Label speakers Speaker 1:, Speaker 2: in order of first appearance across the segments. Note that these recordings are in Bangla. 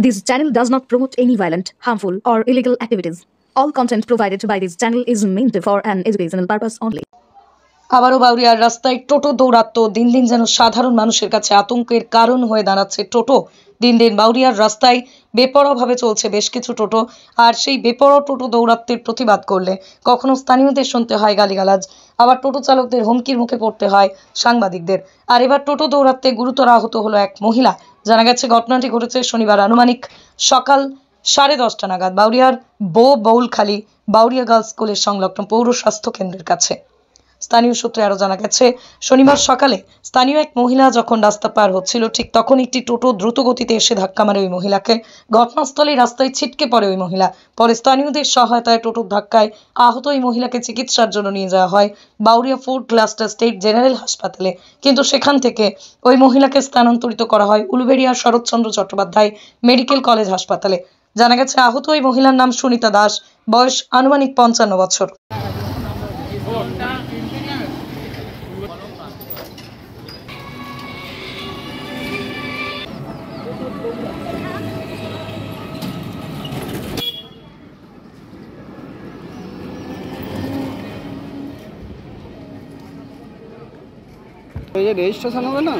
Speaker 1: This channel does not promote any violent, harmful, or illegal activities. All content provided by this channel is meant for an educational purpose only.
Speaker 2: আবারও বাউরিয়ার রাস্তায় টোটো দৌরাত্ম্য দিন দিন যেন সাধারণ মানুষের কাছে আতঙ্কের কারণ হয়ে দাঁড়াচ্ছে টোটো। দিন দিন বাউরিয়ার রাস্তায় বেপরোয়াভাবে চলছে বেশ কিছু টোটো, আর সেই বেপরোয়া টোটো দৌরাত্ম্যের প্রতিবাদ করলে কখনো স্থানীয়দের শুনতে হয় গালিগালাজ, আবার টোটো চালকদের হুমকির মুখে পড়তে হয় সাংবাদিকদের। আর এবার টোটো দৌরাত্ম্যে গুরুতর আহত হলো এক মহিলা। জানা গেছে ঘটনাটি ঘটেছে শনিবার আনুমানিক সকাল 10:30 নাগাদ বাউরিয়ার বউলখালী বাউরিয়া গার্লস স্কুলের সংলগ্ন পৌর স্বাস্থ্য কেন্দ্রের কাছে। স্থানীয় সূত্রে আরো জানা গেছে, শনিবার সকালে স্থানীয় এক মহিলা যখন রাস্তা পার হচ্ছিল, ঠিক তখন একটি টোটো দ্রুত গতিতে এসে ধাক্কা মারে ওই মহিলাকে। ঘটনাস্থলে রাস্তায় ছিটকে পড়ে ওই মহিলা। পরে স্থানীয়দের সহায়তায় টোটোর ধাক্কায় আহত ওই মহিলাকে চিকিৎসার জন্য নিয়ে যাওয়া হয় Bauria fort Gloster state general হাসপাতালে, কিন্তু সেখান থেকে ওই মহিলাকে স্থানান্তরিত করা হয় উলুবেড়িয়া শরৎচন্দ্র চট্টোপাধ্যায় মেডিকেল কলেজ হাসপাতালে। জানা গেছে আহত ওই মহিলার নাম সুনিতা দাস, বয়স আনুমানিক 55 বছর।
Speaker 3: রেজিস্ট্রেশন হবে না,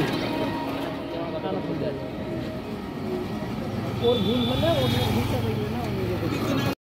Speaker 3: ওর ভুল হলে ওর ভুলটা দেখবে না।